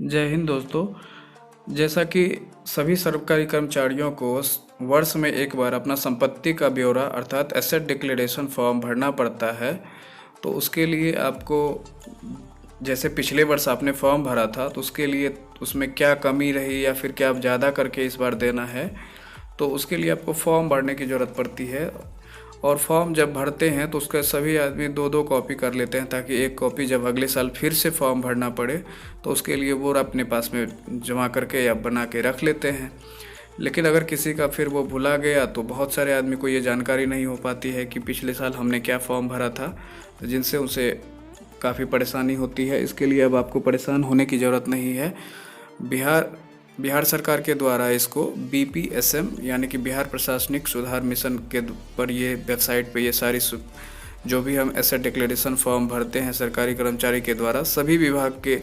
जय हिंद दोस्तों। जैसा कि सभी सरकारी कर्मचारियों को वर्ष में एक बार अपना संपत्ति का ब्यौरा अर्थात एसेट डिक्लेरेशन फॉर्म भरना पड़ता है। तो उसके लिए आपको जैसे पिछले वर्ष आपने फॉर्म भरा था तो उसके लिए उसमें क्या कमी रही या फिर क्या आप ज़्यादा करके इस बार देना है, तो उसके लिए आपको फॉर्म भरने की ज़रूरत पड़ती है। और फॉर्म जब भरते हैं तो उसका सभी आदमी दो दो कॉपी कर लेते हैं, ताकि एक कॉपी जब अगले साल फिर से फॉर्म भरना पड़े तो उसके लिए वो अपने पास में जमा करके या बना के रख लेते हैं। लेकिन अगर किसी का फिर वो भुला गया तो बहुत सारे आदमी को ये जानकारी नहीं हो पाती है कि पिछले साल हमने क्या फॉर्म भरा था, तो जिनसे उसे काफ़ी परेशानी होती है। इसके लिए अब आपको परेशान होने की ज़रूरत नहीं है। बिहार सरकार के द्वारा इसको BPSM यानी कि बिहार प्रशासनिक सुधार मिशन के पर ये वेबसाइट पे ये सारी जो भी हम एसेट डिक्लेरेशन फॉर्म भरते हैं सरकारी कर्मचारी के द्वारा, सभी विभाग के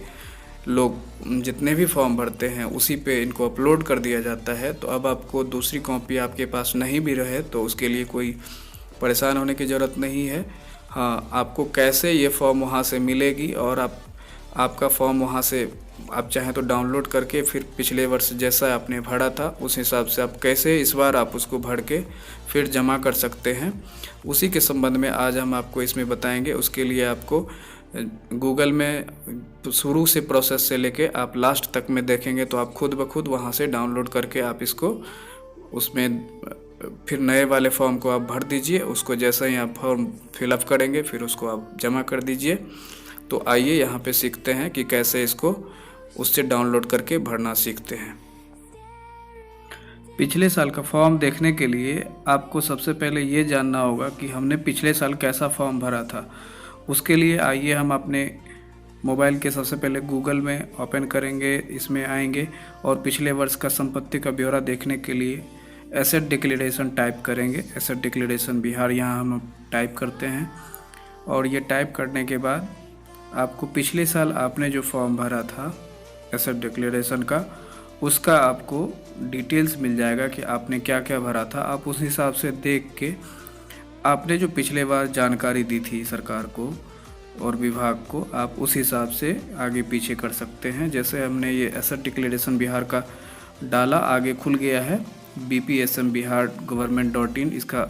लोग जितने भी फॉर्म भरते हैं उसी पे इनको अपलोड कर दिया जाता है। तो अब आपको दूसरी कॉपी आपके पास नहीं भी रहे तो उसके लिए कोई परेशान होने की ज़रूरत नहीं है। हाँ, आपको कैसे ये फॉर्म वहाँ से मिलेगी और आपका फॉर्म वहाँ से आप चाहें तो डाउनलोड करके फिर पिछले वर्ष जैसा आपने भरा था उस हिसाब से आप कैसे इस बार आप उसको भर के फिर जमा कर सकते हैं, उसी के संबंध में आज हम आपको इसमें बताएंगे। उसके लिए आपको गूगल में शुरू से प्रोसेस से लेके आप लास्ट तक में देखेंगे तो आप खुद ब खुद वहाँ से डाउनलोड करके आप इसको उसमें फिर नए वाले फॉर्म को आप भर दीजिए। उसको जैसा ही आप फॉर्म फिलअप करेंगे फिर उसको आप जमा कर दीजिए। तो आइए यहाँ पे सीखते हैं कि कैसे इसको उससे डाउनलोड करके भरना सीखते हैं। पिछले साल का फॉर्म देखने के लिए आपको सबसे पहले ये जानना होगा कि हमने पिछले साल कैसा फॉर्म भरा था। उसके लिए आइए हम अपने मोबाइल के सबसे पहले गूगल में ओपन करेंगे, इसमें आएंगे और पिछले वर्ष का संपत्ति का ब्यौरा देखने के लिए एसेट डिक्लेरेशन टाइप करेंगे। एसेट डिक्लेरेशन बिहार यहाँ हम टाइप करते हैं और ये टाइप करने के बाद आपको पिछले साल आपने जो फॉर्म भरा था एसेट डिक्लेरेशन का, उसका आपको डिटेल्स मिल जाएगा कि आपने क्या क्या भरा था। आप उस हिसाब से देख के आपने जो पिछले बार जानकारी दी थी सरकार को और विभाग को, आप उस हिसाब से आगे पीछे कर सकते हैं। जैसे हमने ये एसेट डिक्लेरेशन बिहार का डाला, आगे खुल गया है BPSM बिहार गवर्नमेंट.in। इसका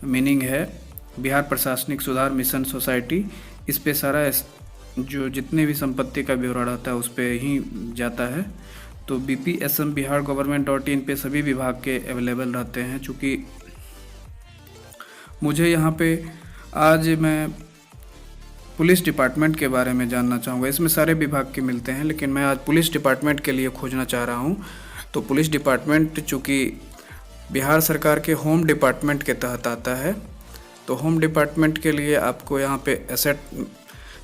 मीनिंग है बिहार प्रशासनिक सुधार मिशन सोसाइटी। इस पे सारा जो जितने भी संपत्ति का ब्यौरा रहता है उस पे ही जाता है। तो BPSM बिहार गवर्नमेंट.in पे सभी विभाग के अवेलेबल रहते हैं। चूँकि मुझे यहाँ पे आज मैं पुलिस डिपार्टमेंट के बारे में जानना चाहूँगा। इसमें सारे विभाग के मिलते हैं लेकिन मैं आज पुलिस डिपार्टमेंट के लिए खोजना चाह रहा हूँ। तो पुलिस डिपार्टमेंट चूँकि बिहार सरकार के होम डिपार्टमेंट के तहत आता है, तो होम डिपार्टमेंट के लिए आपको यहाँ पे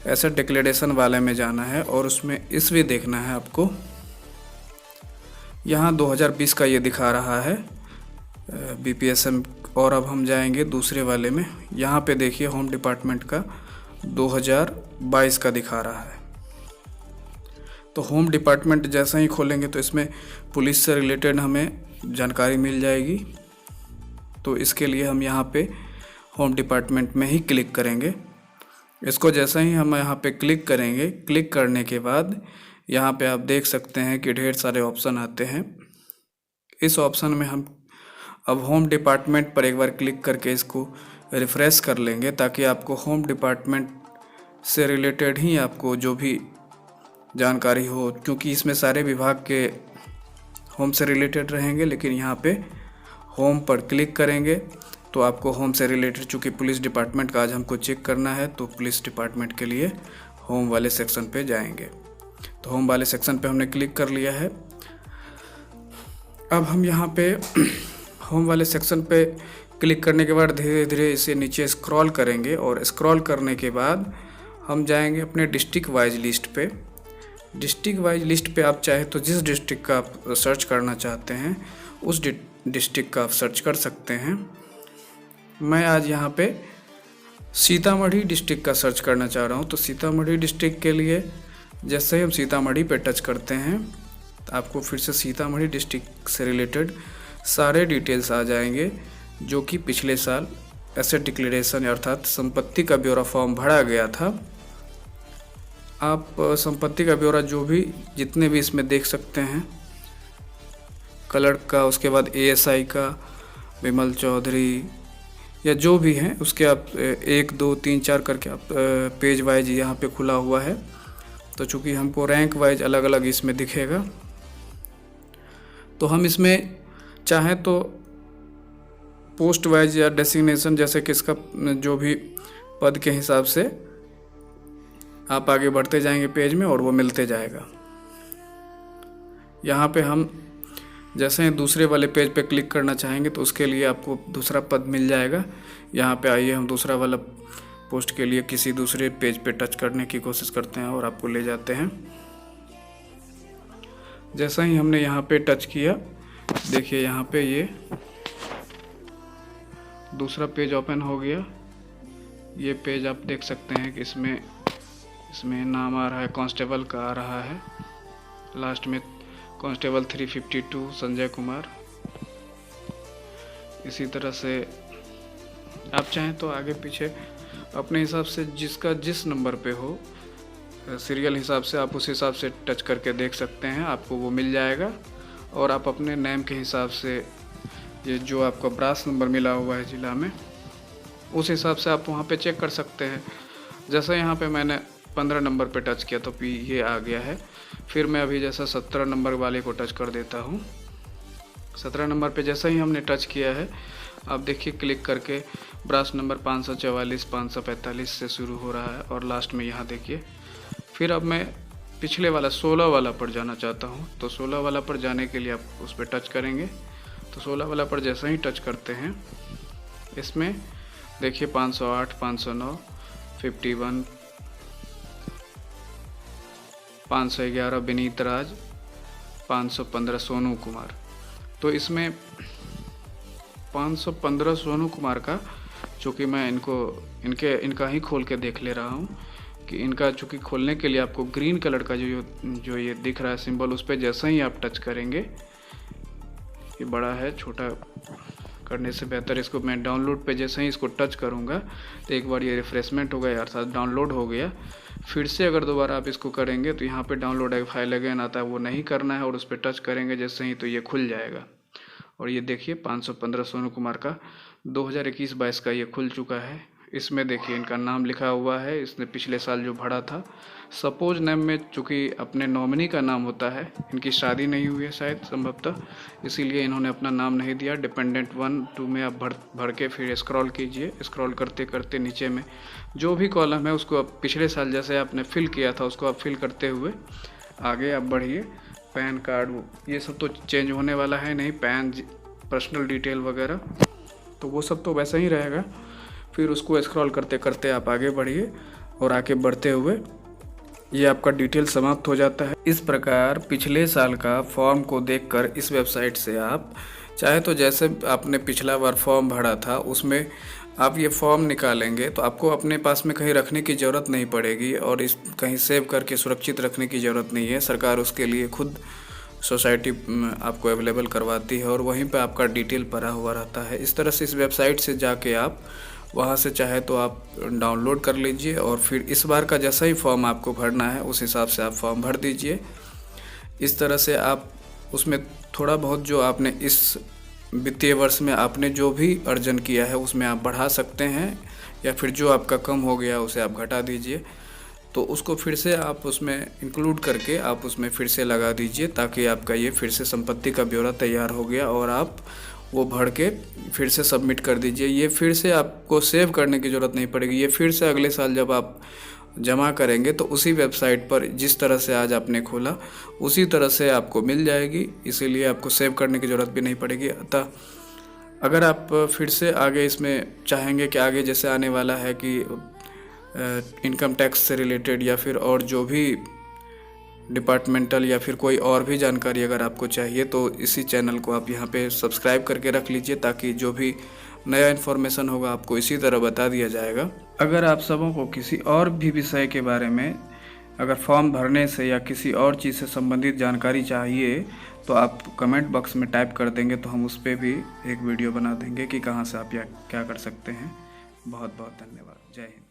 एसेट डिक्लेरेशन वाले में जाना है और उसमें इसमें देखना है आपको। यहाँ 2020 का ये दिखा रहा है BPSM। और अब हम जाएंगे दूसरे वाले में। यहाँ पे देखिए होम डिपार्टमेंट का 2022 का दिखा रहा है। तो होम डिपार्टमेंट जैसा ही खोलेंगे तो इसमें पुलिस से रिलेटेड हमें जानकारी मिल जाएगी। तो इसके लिए हम यहाँ पे होम डिपार्टमेंट में ही क्लिक करेंगे। इसको जैसा ही हम यहाँ पे क्लिक करेंगे, क्लिक करने के बाद यहाँ पे आप देख सकते हैं कि ढेर सारे ऑप्शन आते हैं। इस ऑप्शन में हम अब होम डिपार्टमेंट पर एक बार क्लिक करके इसको रिफ़्रेश कर लेंगे, ताकि आपको होम डिपार्टमेंट से रिलेटेड ही आपको जो भी जानकारी हो, क्योंकि इसमें सारे विभाग के होम से रिलेटेड रहेंगे। लेकिन यहाँ पे होम पर क्लिक करेंगे तो आपको होम से रिलेटेड, चूँकि पुलिस डिपार्टमेंट का आज हमको चेक करना है, तो पुलिस डिपार्टमेंट के लिए होम वाले सेक्शन पे जाएंगे। तो होम वाले सेक्शन पे हमने क्लिक कर लिया है। अब हम यहाँ पे होम वाले सेक्शन पे क्लिक करने के बाद धीरे धीरे इसे नीचे स्क्रॉल करेंगे और स्क्रॉल करने के बाद हम जाएंगे अपने डिस्ट्रिक्ट वाइज लिस्ट पे। डिस्ट्रिक्ट वाइज लिस्ट पे आप चाहे तो जिस डिस्ट्रिक्ट का आप सर्च करना चाहते हैं उस डिस्ट्रिक्ट का आप सर्च कर सकते हैं। मैं आज यहाँ पे सीतामढ़ी डिस्ट्रिक्ट का सर्च करना चाह रहा हूँ। तो सीतामढ़ी डिस्ट्रिक्ट के लिए जैसे ही हम सीतामढ़ी पे टच करते हैं तो आपको फिर से सीतामढ़ी डिस्ट्रिक्ट से रिलेटेड सारे डिटेल्स आ जाएंगे, जो कि पिछले साल एसेट डिक्लेरेशन अर्थात संपत्ति का ब्यौरा फॉर्म भरा गया था आप संपत्ति का ब्यौरा जो भी जितने भी इसमें देख सकते हैं, क्लर्क का, उसके बाद एएसआई का, विमल चौधरी या जो भी हैं उसके आप 1 2 3 4 करके आप पेज वाइज यहाँ पे खुला हुआ है। तो चूँकि हमको रैंक वाइज अलग अलग इसमें दिखेगा, तो हम इसमें चाहें तो पोस्ट वाइज या डेसिग्नेशन जैसे कि इसका जो भी पद के हिसाब से आप आगे बढ़ते जाएंगे पेज में और वो मिलते जाएगा। यहाँ पे हम जैसे ही दूसरे वाले पेज पे क्लिक करना चाहेंगे तो उसके लिए आपको दूसरा पद मिल जाएगा। यहाँ पे आइए, हम दूसरा वाला पोस्ट के लिए किसी दूसरे पेज पे टच करने की कोशिश करते हैं और आपको ले जाते हैं। जैसा ही हमने यहाँ पे टच किया, देखिए यहाँ पे ये दूसरा पेज ओपन हो गया। ये पेज आप देख सकते हैं कि इसमें नाम आ रहा है, कांस्टेबल का आ रहा है, लास्ट में कांस्टेबल 352 संजय कुमार। इसी तरह से आप चाहें तो आगे पीछे अपने हिसाब से जिसका जिस नंबर पे हो सीरियल हिसाब से आप उस हिसाब से टच करके देख सकते हैं, आपको वो मिल जाएगा। और आप अपने नेम के हिसाब से ये जो आपका ब्रास नंबर मिला हुआ है जिला में, उस हिसाब से आप वहाँ पे चेक कर सकते हैं। जैसे यहाँ पे मैंने 15 नंबर पे टच किया तो ये आ गया है। फिर मैं अभी जैसा 17 नंबर वाले को टच कर देता हूँ। 17 नंबर पे जैसा ही हमने टच किया है, आप देखिए क्लिक करके ब्रास नंबर 544 545 से शुरू हो रहा है और लास्ट में यहाँ देखिए। फिर अब मैं पिछले वाला 16 वाला पर जाना चाहता हूँ, तो 16 वाला पर जाने के लिए आप उस पर टच करेंगे। तो 16 वाला पर जैसा ही टच करते हैं, इसमें देखिए 508 509 51 511 विनीत राज, 515 सोनू कुमार। तो इसमें 515 सोनू कुमार का, चूँकि मैं इनका ही खोल के देख ले रहा हूँ कि इनका चूँकि खोलने के लिए आपको ग्रीन कलर का जो ये दिख रहा है सिंबल, उस पर जैसा ही आप टच करेंगे, ये बड़ा है, छोटा करने से बेहतर इसको मैं डाउनलोड पे जैसे ही इसको टच करूँगा तो एक बार ये रिफ्रेशमेंट हो गया अर्थात डाउनलोड हो गया। फिर से अगर दोबारा आप इसको करेंगे तो यहाँ पे डाउनलोड एक फाइल अगेन आता है, वो नहीं करना है और उस पर टच करेंगे जैसे ही तो ये खुल जाएगा। और ये देखिए 515 सोनू कुमार का 2021-22 का ये खुल चुका है। इसमें देखिए इनका नाम लिखा हुआ है, इसने पिछले साल जो भरा था। सपोज नेम में चूँकि अपने नॉमिनी का नाम होता है, इनकी शादी नहीं हुई है शायद संभवतः, इसीलिए इन्होंने अपना नाम नहीं दिया। डिपेंडेंट 1 2 में आप भर के फिर स्क्रॉल कीजिए। स्क्रॉल करते करते नीचे में जो भी कॉलम है उसको आप पिछले साल जैसे आपने फिल किया था उसको आप फिल करते हुए आगे आप बढ़िए। पैन कार्ड ये सब तो चेंज होने वाला है नहीं, पैन पर्सनल डिटेल वगैरह तो वो सब तो वैसा ही रहेगा। फिर उसको स्क्रॉल करते करते आप आगे बढ़िए और आगे बढ़ते हुए ये आपका डिटेल समाप्त हो जाता है। इस प्रकार पिछले साल का फॉर्म को देखकर इस वेबसाइट से आप चाहे तो जैसे आपने पिछला बार फॉर्म भरा था उसमें आप ये फॉर्म निकालेंगे तो आपको अपने पास में कहीं रखने की ज़रूरत नहीं पड़ेगी और इस कहीं सेव करके सुरक्षित रखने की ज़रूरत नहीं है। सरकार उसके लिए खुद सोसाइटी आपको अवेलेबल करवाती है और वहीं पे आपका डिटेल भरा हुआ रहता है। इस तरह से इस वेबसाइट से जाके आप वहाँ से चाहे तो आप डाउनलोड कर लीजिए और फिर इस बार का जैसा ही फॉर्म आपको भरना है उस हिसाब से आप फॉर्म भर दीजिए। इस तरह से आप उसमें थोड़ा बहुत जो आपने इस वित्तीय वर्ष में आपने जो भी अर्जन किया है उसमें आप बढ़ा सकते हैं या फिर जो आपका कम हो गया उसे आप घटा दीजिए। तो उसको फिर से आप उसमें इंक्लूड करके आप उसमें फिर से लगा दीजिए ताकि आपका ये फिर से संपत्ति का ब्यौरा तैयार हो गया और आप वो भर के फिर से सबमिट कर दीजिए। ये फिर से आपको सेव करने की ज़रूरत नहीं पड़ेगी। ये फिर से अगले साल जब आप जमा करेंगे तो उसी वेबसाइट पर जिस तरह से आज आपने खोला उसी तरह से आपको मिल जाएगी, इसीलिए आपको सेव करने की ज़रूरत भी नहीं पड़ेगी। अतः अगर आप फिर से आगे इसमें चाहेंगे कि आगे जैसे आने वाला है कि इनकम टैक्स से रिलेटेड या फिर और जो भी डिपार्टमेंटल या फिर कोई और भी जानकारी अगर आपको चाहिए तो इसी चैनल को आप यहाँ पे सब्सक्राइब करके रख लीजिए ताकि जो भी नया इन्फॉर्मेशन होगा आपको इसी तरह बता दिया जाएगा। अगर आप सबों को किसी और भी विषय के बारे में अगर फॉर्म भरने से या किसी और चीज़ से संबंधित जानकारी चाहिए तो आप कमेंट बॉक्स में टाइप कर देंगे तो हम उस पर भी एक वीडियो बना देंगे कि कहाँ से आप क्या कर सकते हैं। बहुत बहुत धन्यवाद। जय हिंद।